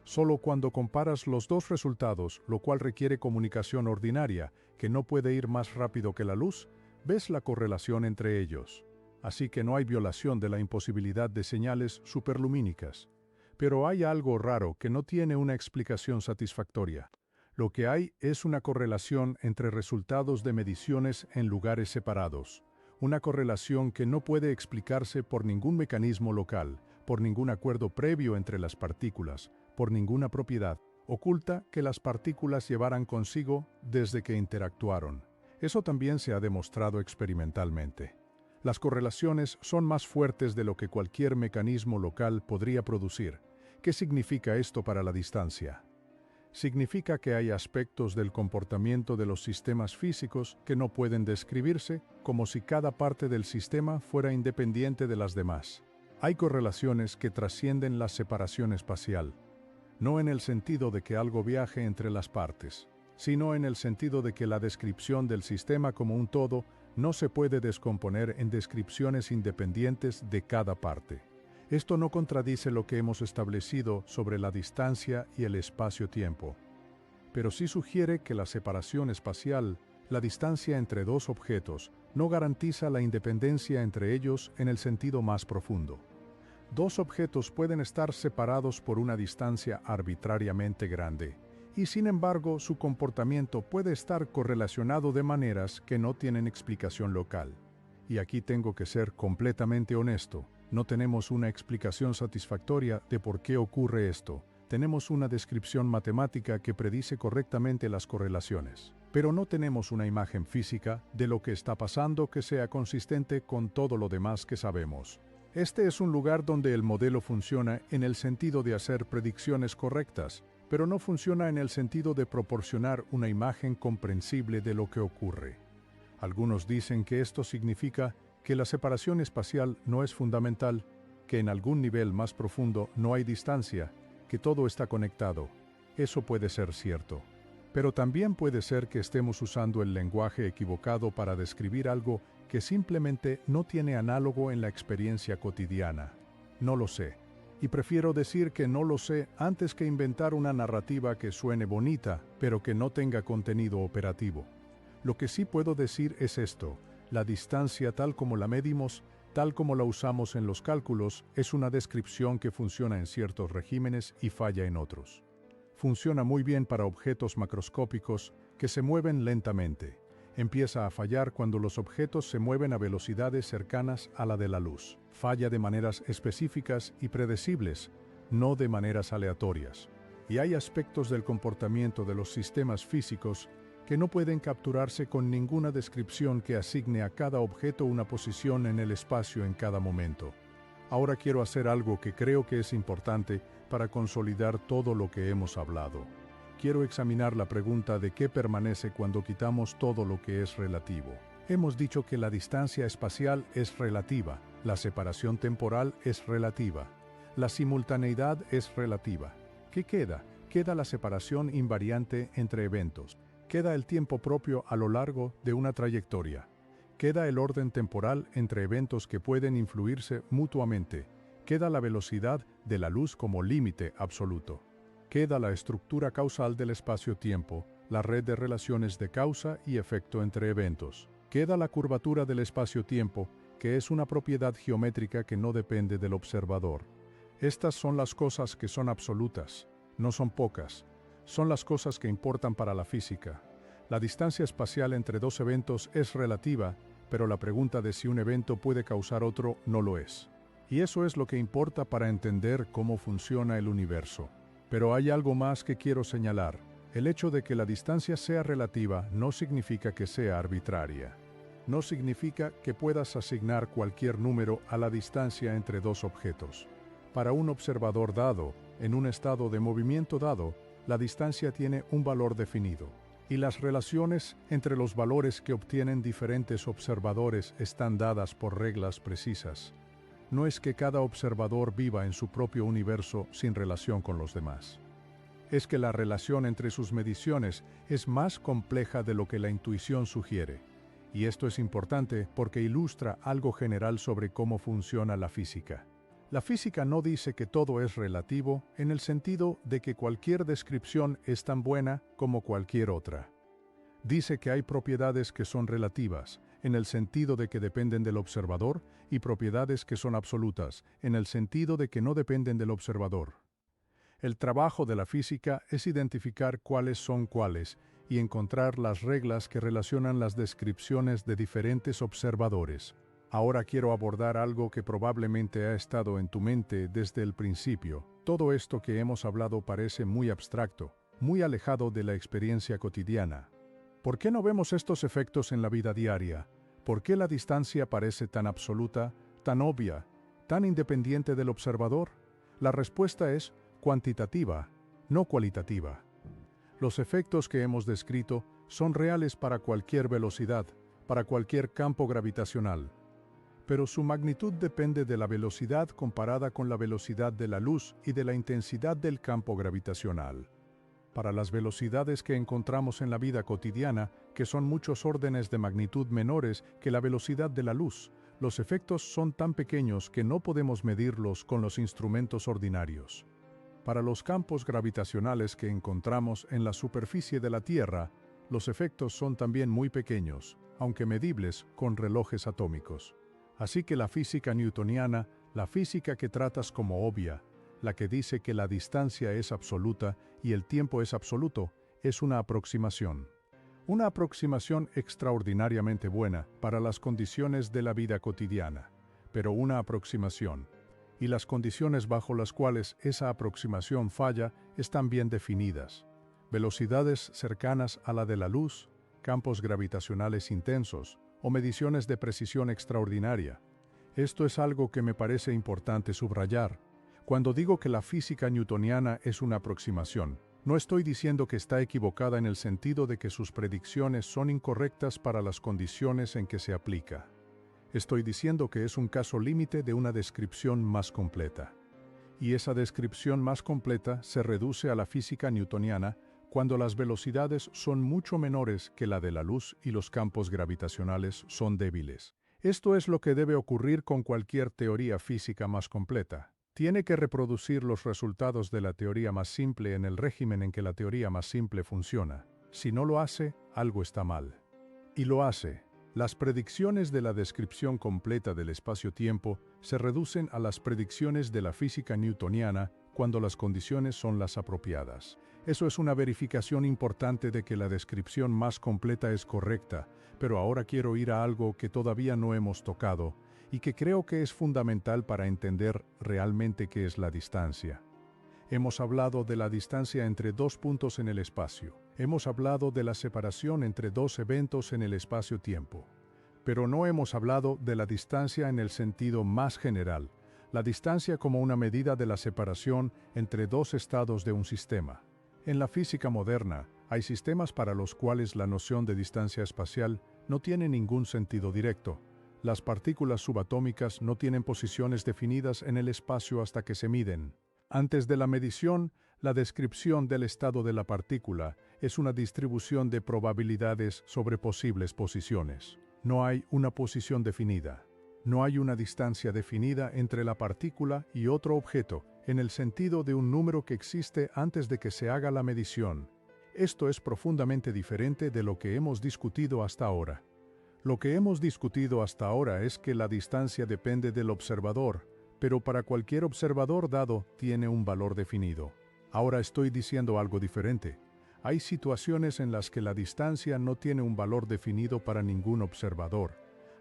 Solo cuando comparas los dos resultados, lo cual requiere comunicación ordinaria, que no puede ir más rápido que la luz, ves la correlación entre ellos. Así que no hay violación de la imposibilidad de señales superlumínicas. Pero hay algo raro que no tiene una explicación satisfactoria. Lo que hay es una correlación entre resultados de mediciones en lugares separados. Una correlación que no puede explicarse por ningún mecanismo local, por ningún acuerdo previo entre las partículas, por ninguna propiedad oculta que las partículas llevaran consigo desde que interactuaron. Eso también se ha demostrado experimentalmente. Las correlaciones son más fuertes de lo que cualquier mecanismo local podría producir. ¿Qué significa esto para la distancia? Significa que hay aspectos del comportamiento de los sistemas físicos que no pueden describirse, como si cada parte del sistema fuera independiente de las demás. Hay correlaciones que trascienden la separación espacial, no en el sentido de que algo viaje entre las partes, sino en el sentido de que la descripción del sistema como un todo no se puede descomponer en descripciones independientes de cada parte. Esto no contradice lo que hemos establecido sobre la distancia y el espacio-tiempo, pero sí sugiere que la separación espacial, la distancia entre dos objetos, no garantiza la independencia entre ellos en el sentido más profundo. Dos objetos pueden estar separados por una distancia arbitrariamente grande, y sin embargo su comportamiento puede estar correlacionado de maneras que no tienen explicación local. Y aquí tengo que ser completamente honesto. No tenemos una explicación satisfactoria de por qué ocurre esto. Tenemos una descripción matemática que predice correctamente las correlaciones, pero no tenemos una imagen física de lo que está pasando que sea consistente con todo lo demás que sabemos. Este es un lugar donde el modelo funciona en el sentido de hacer predicciones correctas, pero no funciona en el sentido de proporcionar una imagen comprensible de lo que ocurre. Algunos dicen que esto significa que la separación espacial no es fundamental, que en algún nivel más profundo no hay distancia, que todo está conectado. Eso puede ser cierto. Pero también puede ser que estemos usando el lenguaje equivocado para describir algo que simplemente no tiene análogo en la experiencia cotidiana. No lo sé. Y prefiero decir que no lo sé antes que inventar una narrativa que suene bonita, pero que no tenga contenido operativo. Lo que sí puedo decir es esto: la distancia tal como la medimos, tal como la usamos en los cálculos, es una descripción que funciona en ciertos regímenes y falla en otros. Funciona muy bien para objetos macroscópicos que se mueven lentamente. Empieza a fallar cuando los objetos se mueven a velocidades cercanas a la de la luz. Falla de maneras específicas y predecibles, no de maneras aleatorias. Y hay aspectos del comportamiento de los sistemas físicos que no pueden capturarse con ninguna descripción que asigne a cada objeto una posición en el espacio en cada momento. Ahora quiero hacer algo que creo que es importante para consolidar todo lo que hemos hablado. quiero examinar la pregunta de qué permanece cuando quitamos todo lo que es relativo. Hemos dicho que la distancia espacial es relativa, la separación temporal es relativa, la simultaneidad es relativa. ¿Qué queda? Queda la separación invariante entre eventos. Queda el tiempo propio a lo largo de una trayectoria. Queda el orden temporal entre eventos que pueden influirse mutuamente. Queda la velocidad de la luz como límite absoluto. Queda la estructura causal del espacio-tiempo, la red de relaciones de causa y efecto entre eventos. Queda la curvatura del espacio-tiempo, que es una propiedad geométrica que no depende del observador. Estas son las cosas que son absolutas, no son pocas. Son las cosas que importan para la física. La distancia espacial entre dos eventos es relativa, pero la pregunta de si un evento puede causar otro no lo es. Y eso es lo que importa para entender cómo funciona el universo. Pero hay algo más que quiero señalar. El hecho de que la distancia sea relativa no significa que sea arbitraria. No significa que puedas asignar cualquier número a la distancia entre dos objetos. Para un observador dado, en un estado de movimiento dado, la distancia tiene un valor definido. Y las relaciones entre los valores que obtienen diferentes observadores están dadas por reglas precisas. No es que cada observador viva en su propio universo sin relación con los demás. Es que la relación entre sus mediciones es más compleja de lo que la intuición sugiere. Y esto es importante porque ilustra algo general sobre cómo funciona la física. La física no dice que todo es relativo en el sentido de que cualquier descripción es tan buena como cualquier otra. Dice que hay propiedades que son relativas, en el sentido de que dependen del observador, y propiedades que son absolutas, en el sentido de que no dependen del observador. El trabajo de la física es identificar cuáles son cuáles y encontrar las reglas que relacionan las descripciones de diferentes observadores. Ahora quiero abordar algo que probablemente ha estado en tu mente desde el principio. Todo esto que hemos hablado parece muy abstracto, muy alejado de la experiencia cotidiana. ¿Por qué no vemos estos efectos en la vida diaria? ¿Por qué la distancia parece tan absoluta, tan obvia, tan independiente del observador? La respuesta es cuantitativa, no cualitativa. Los efectos que hemos descrito son reales para cualquier velocidad, para cualquier campo gravitacional. Pero su magnitud depende de la velocidad comparada con la velocidad de la luz y de la intensidad del campo gravitacional. Para las velocidades que encontramos en la vida cotidiana, que son muchos órdenes de magnitud menores que la velocidad de la luz, los efectos son tan pequeños que no podemos medirlos con los instrumentos ordinarios. Para los campos gravitacionales que encontramos en la superficie de la Tierra, los efectos son también muy pequeños, aunque medibles con relojes atómicos. Así que la física newtoniana, la física que tratas como obvia, la que dice que la distancia es absoluta y el tiempo es absoluto, es una aproximación. Una aproximación extraordinariamente buena para las condiciones de la vida cotidiana, pero una aproximación. Y las condiciones bajo las cuales esa aproximación falla están bien definidas. Velocidades cercanas a la de la luz, campos gravitacionales intensos, o mediciones de precisión extraordinaria. Esto es algo que me parece importante subrayar. Cuando digo que la física newtoniana es una aproximación, no estoy diciendo que está equivocada en el sentido de que sus predicciones son incorrectas para las condiciones en que se aplica. Estoy diciendo que es un caso límite de una descripción más completa. Y esa descripción más completa se reduce a la física newtoniana cuando las velocidades son mucho menores que la de la luz y los campos gravitacionales son débiles. Esto es lo que debe ocurrir con cualquier teoría física más completa. Tiene que reproducir los resultados de la teoría más simple en el régimen en que la teoría más simple funciona. Si no lo hace, algo está mal. Y lo hace. Las predicciones de la descripción completa del espacio-tiempo se reducen a las predicciones de la física newtoniana cuando las condiciones son las apropiadas. Eso es una verificación importante de que la descripción más completa es correcta, pero ahora quiero ir a algo que todavía no hemos tocado y que creo que es fundamental para entender realmente qué es la distancia. Hemos hablado de la distancia entre dos puntos en el espacio. Hemos hablado de la separación entre dos eventos en el espacio-tiempo. Pero no hemos hablado de la distancia en el sentido más general, la distancia como una medida de la separación entre dos estados de un sistema. En la física moderna, hay sistemas para los cuales la noción de distancia espacial no tiene ningún sentido directo. Las partículas subatómicas no tienen posiciones definidas en el espacio hasta que se miden. Antes de la medición, la descripción del estado de la partícula es una distribución de probabilidades sobre posibles posiciones. No hay una posición definida. No hay una distancia definida entre la partícula y otro objeto, en el sentido de un número que existe antes de que se haga la medición. Esto es profundamente diferente de lo que hemos discutido hasta ahora. Lo que hemos discutido hasta ahora es que la distancia depende del observador, pero para cualquier observador dado tiene un valor definido. Ahora estoy diciendo algo diferente. Hay situaciones en las que la distancia no tiene un valor definido para ningún observador,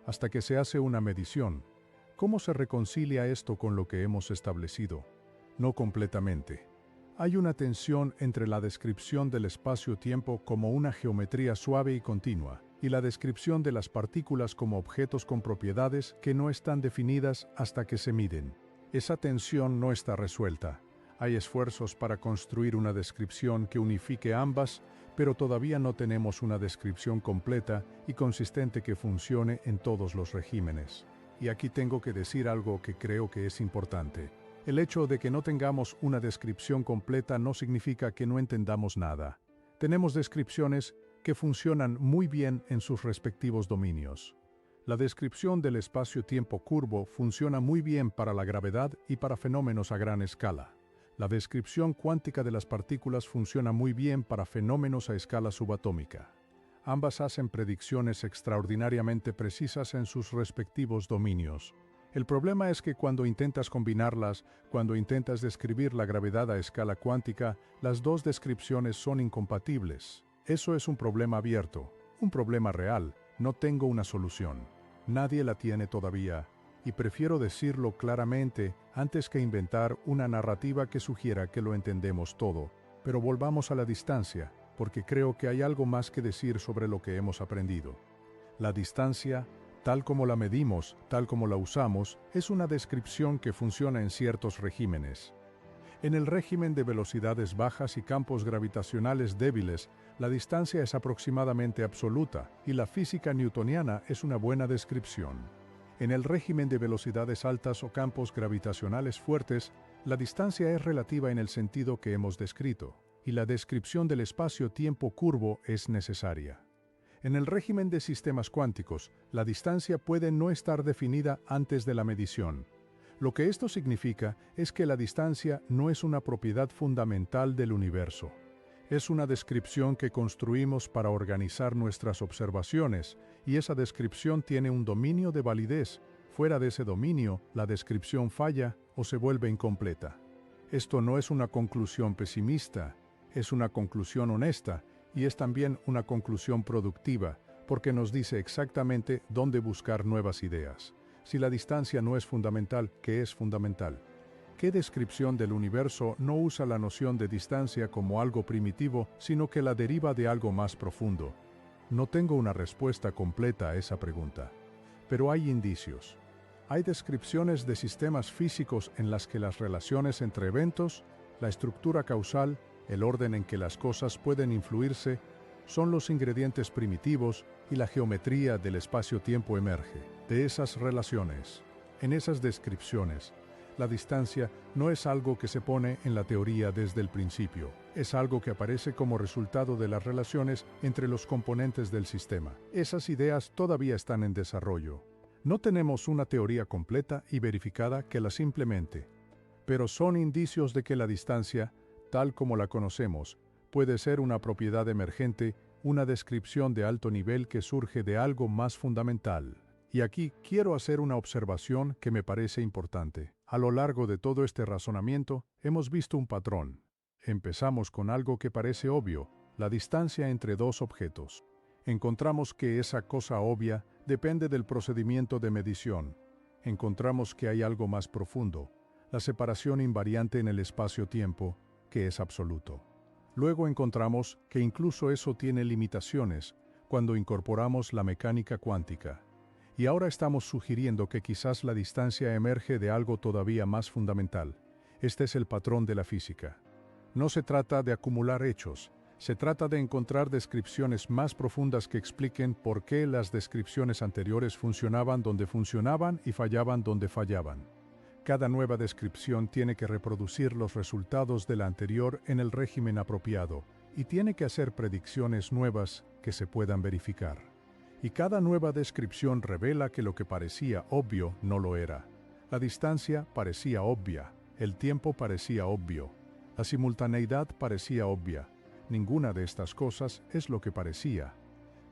hasta que se hace una medición. ¿Cómo se reconcilia esto con lo que hemos establecido? No completamente. Hay una tensión entre la descripción del espacio-tiempo como una geometría suave y continua, y la descripción de las partículas como objetos con propiedades que no están definidas hasta que se miden. Esa tensión no está resuelta. Hay esfuerzos para construir una descripción que unifique ambas, pero todavía no tenemos una descripción completa y consistente que funcione en todos los regímenes. Y aquí tengo que decir algo que creo que es importante. El hecho de que no tengamos una descripción completa no significa que no entendamos nada. Tenemos descripciones que funcionan muy bien en sus respectivos dominios. La descripción del espacio-tiempo curvo funciona muy bien para la gravedad y para fenómenos a gran escala. La descripción cuántica de las partículas funciona muy bien para fenómenos a escala subatómica. Ambas hacen predicciones extraordinariamente precisas en sus respectivos dominios. El problema es que cuando intentas combinarlas, cuando intentas describir la gravedad a escala cuántica, las dos descripciones son incompatibles. Eso es un problema abierto, un problema real. No tengo una solución. Nadie la tiene todavía, y prefiero decirlo claramente antes que inventar una narrativa que sugiera que lo entendemos todo. Pero volvamos a la distancia, porque creo que hay algo más que decir sobre lo que hemos aprendido. La distancia, tal como la medimos, tal como la usamos, es una descripción que funciona en ciertos regímenes. En el régimen de velocidades bajas y campos gravitacionales débiles, la distancia es aproximadamente absoluta, y la física newtoniana es una buena descripción. En el régimen de velocidades altas o campos gravitacionales fuertes, la distancia es relativa en el sentido que hemos descrito, y la descripción del espacio-tiempo curvo es necesaria. En el régimen de sistemas cuánticos, la distancia puede no estar definida antes de la medición. Lo que esto significa es que la distancia no es una propiedad fundamental del universo. Es una descripción que construimos para organizar nuestras observaciones, y esa descripción tiene un dominio de validez. Fuera de ese dominio, la descripción falla o se vuelve incompleta. Esto no es una conclusión pesimista, es una conclusión honesta, y es también una conclusión productiva, porque nos dice exactamente dónde buscar nuevas ideas. Si la distancia no es fundamental, ¿qué es fundamental? ¿Qué descripción del universo no usa la noción de distancia como algo primitivo, sino que la deriva de algo más profundo? No tengo una respuesta completa a esa pregunta, pero hay indicios. Hay descripciones de sistemas físicos en las que las relaciones entre eventos, la estructura causal, el orden en que las cosas pueden influirse, son los ingredientes primitivos y la geometría del espacio-tiempo emerge de esas relaciones. En esas descripciones, la distancia no es algo que se pone en la teoría desde el principio, es algo que aparece como resultado de las relaciones entre los componentes del sistema. Esas ideas todavía están en desarrollo. No tenemos una teoría completa y verificada que las implemente, pero son indicios de que la distancia, tal como la conocemos, puede ser una propiedad emergente, una descripción de alto nivel que surge de algo más fundamental. Y aquí quiero hacer una observación que me parece importante. A lo largo de todo este razonamiento, hemos visto un patrón. Empezamos con algo que parece obvio, la distancia entre dos objetos. Encontramos que esa cosa obvia depende del procedimiento de medición. Encontramos que hay algo más profundo, la separación invariante en el espacio-tiempo, que es absoluto. Luego encontramos que incluso eso tiene limitaciones cuando incorporamos la mecánica cuántica. Y ahora estamos sugiriendo que quizás la distancia emerge de algo todavía más fundamental. Este es el patrón de la física. No se trata de acumular hechos, se trata de encontrar descripciones más profundas que expliquen por qué las descripciones anteriores funcionaban donde funcionaban y fallaban donde fallaban. Cada nueva descripción tiene que reproducir los resultados de la anterior en el régimen apropiado y tiene que hacer predicciones nuevas que se puedan verificar. Y cada nueva descripción revela que lo que parecía obvio no lo era. La distancia parecía obvia, el tiempo parecía obvio, la simultaneidad parecía obvia. Ninguna de estas cosas es lo que parecía.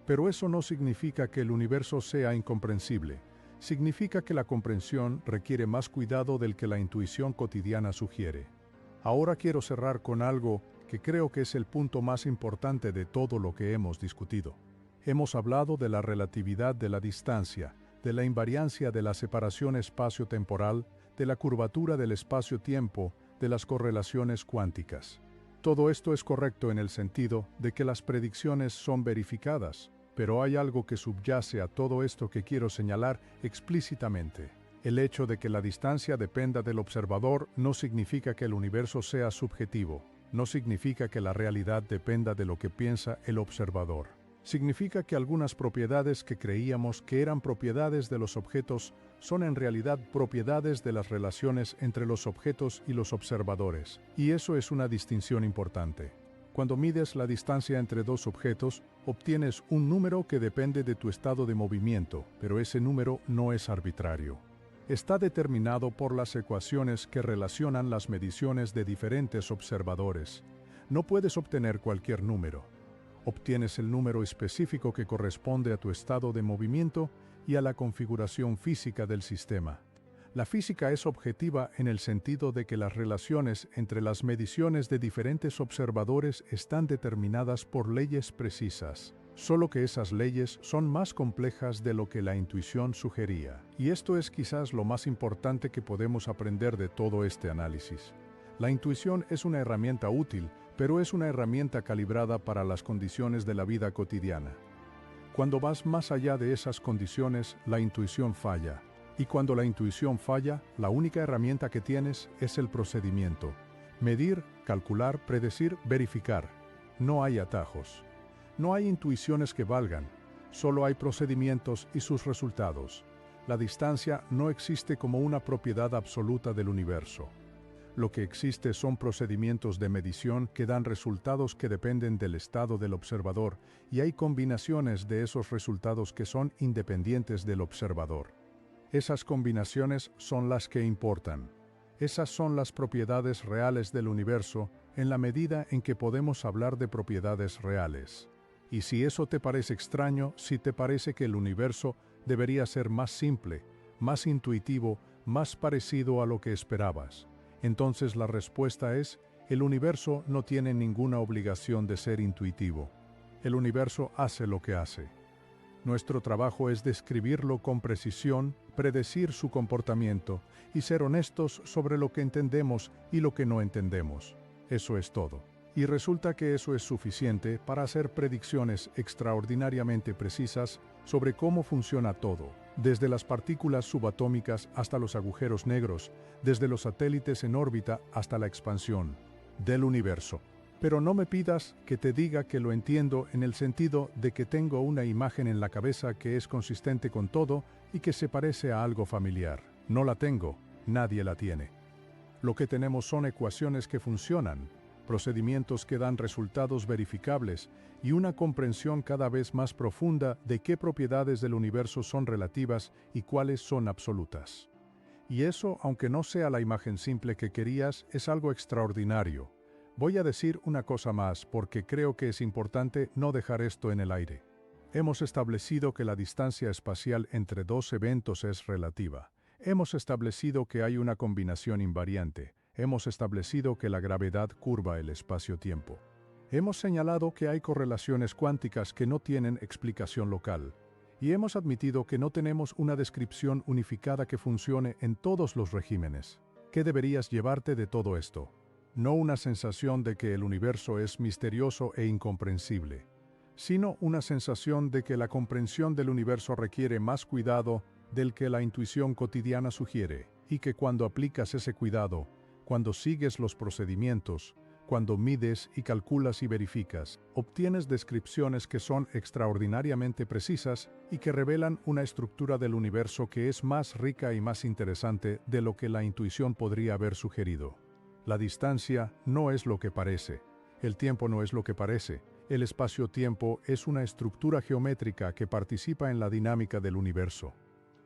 Pero eso no significa que el universo sea incomprensible. Significa que la comprensión requiere más cuidado del que la intuición cotidiana sugiere. Ahora quiero cerrar con algo que creo que es el punto más importante de todo lo que hemos discutido. Hemos hablado de la relatividad de la distancia, de la invariancia de la separación espacio-temporal, de la curvatura del espacio-tiempo, de las correlaciones cuánticas. Todo esto es correcto en el sentido de que las predicciones son verificadas, pero hay algo que subyace a todo esto que quiero señalar explícitamente. El hecho de que la distancia dependa del observador no significa que el universo sea subjetivo, no significa que la realidad dependa de lo que piensa el observador. Significa que algunas propiedades que creíamos que eran propiedades de los objetos son en realidad propiedades de las relaciones entre los objetos y los observadores, y eso es una distinción importante. Cuando mides la distancia entre dos objetos, obtienes un número que depende de tu estado de movimiento, pero ese número no es arbitrario. Está determinado por las ecuaciones que relacionan las mediciones de diferentes observadores. No puedes obtener cualquier número. Obtienes el número específico que corresponde a tu estado de movimiento y a la configuración física del sistema. La física es objetiva en el sentido de que las relaciones entre las mediciones de diferentes observadores están determinadas por leyes precisas, solo que esas leyes son más complejas de lo que la intuición sugería. Y esto es quizás lo más importante que podemos aprender de todo este análisis. La intuición es una herramienta útil, pero es una herramienta calibrada para las condiciones de la vida cotidiana. Cuando vas más allá de esas condiciones, la intuición falla. Y cuando la intuición falla, la única herramienta que tienes es el procedimiento. Medir, calcular, predecir, verificar. No hay atajos. No hay intuiciones que valgan. Solo hay procedimientos y sus resultados. La distancia no existe como una propiedad absoluta del universo. Lo que existe son procedimientos de medición que dan resultados que dependen del estado del observador, y hay combinaciones de esos resultados que son independientes del observador. Esas combinaciones son las que importan. Esas son las propiedades reales del universo en la medida en que podemos hablar de propiedades reales. Y si eso te parece extraño, si te parece que el universo debería ser más simple, más intuitivo, más parecido a lo que esperabas, entonces la respuesta es: el universo no tiene ninguna obligación de ser intuitivo. El universo hace lo que hace. Nuestro trabajo es describirlo con precisión, predecir su comportamiento y ser honestos sobre lo que entendemos y lo que no entendemos. Eso es todo. Y resulta que eso es suficiente para hacer predicciones extraordinariamente precisas sobre cómo funciona todo, desde las partículas subatómicas hasta los agujeros negros, desde los satélites en órbita hasta la expansión del universo. Pero no me pidas que te diga que lo entiendo en el sentido de que tengo una imagen en la cabeza que es consistente con todo y que se parece a algo familiar. No la tengo, nadie la tiene. Lo que tenemos son ecuaciones que funcionan, procedimientos que dan resultados verificables y una comprensión cada vez más profunda de qué propiedades del universo son relativas y cuáles son absolutas. Y eso, aunque no sea la imagen simple que querías, es algo extraordinario. Voy a decir una cosa más porque creo que es importante no dejar esto en el aire. Hemos establecido que la distancia espacial entre dos eventos es relativa. Hemos establecido que hay una combinación invariante. Hemos establecido que la gravedad curva el espacio-tiempo. Hemos señalado que hay correlaciones cuánticas que no tienen explicación local. Y hemos admitido que no tenemos una descripción unificada que funcione en todos los regímenes. ¿Qué deberías llevarte de todo esto? No una sensación de que el universo es misterioso e incomprensible, sino una sensación de que la comprensión del universo requiere más cuidado del que la intuición cotidiana sugiere, y que cuando aplicas ese cuidado, cuando sigues los procedimientos, Cuando mides y calculas y verificas, obtienes descripciones que son extraordinariamente precisas y que revelan una estructura del universo que es más rica y más interesante de lo que la intuición podría haber sugerido. La distancia no es lo que parece, el tiempo no es lo que parece, el espacio-tiempo es una estructura geométrica que participa en la dinámica del universo.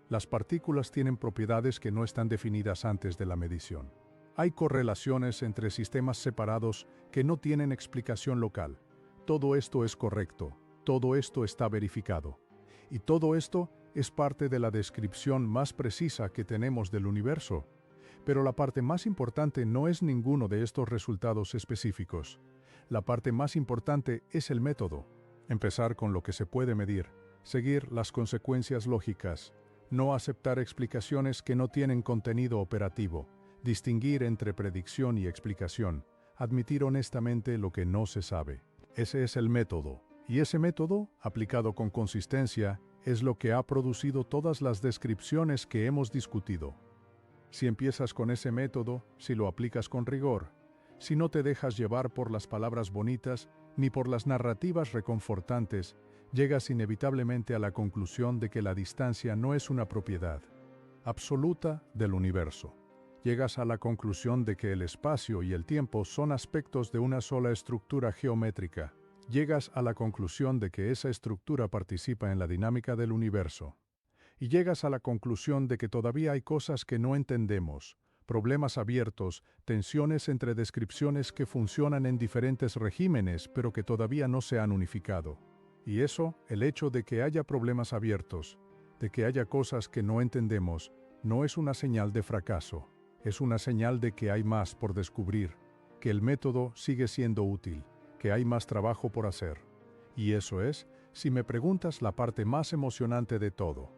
Las partículas tienen propiedades que no están definidas antes de la medición. Hay correlaciones entre sistemas separados que no tienen explicación local. Todo esto es correcto, todo esto está verificado. Y todo esto es parte de la descripción más precisa que tenemos del universo. Pero la parte más importante no es ninguno de estos resultados específicos. La parte más importante es el método. Empezar con lo que se puede medir, seguir las consecuencias lógicas, no aceptar explicaciones que no tienen contenido operativo, distinguir entre predicción y explicación, admitir honestamente lo que no se sabe. Ese es el método, y ese método, aplicado con consistencia, es lo que ha producido todas las descripciones que hemos discutido. Si empiezas con ese método, si lo aplicas con rigor, si no te dejas llevar por las palabras bonitas ni por las narrativas reconfortantes, llegas inevitablemente a la conclusión de que la distancia no es una propiedad absoluta del universo. Llegas a la conclusión de que el espacio y el tiempo son aspectos de una sola estructura geométrica. Llegas a la conclusión de que esa estructura participa en la dinámica del universo. Y llegas a la conclusión de que todavía hay cosas que no entendemos, problemas abiertos, tensiones entre descripciones que funcionan en diferentes regímenes pero que todavía no se han unificado. Y eso, el hecho de que haya problemas abiertos, de que haya cosas que no entendemos, no es una señal de fracaso. Es una señal de que hay más por descubrir, que el método sigue siendo útil, que hay más trabajo por hacer. Y eso es, si me preguntas, la parte más emocionante de todo.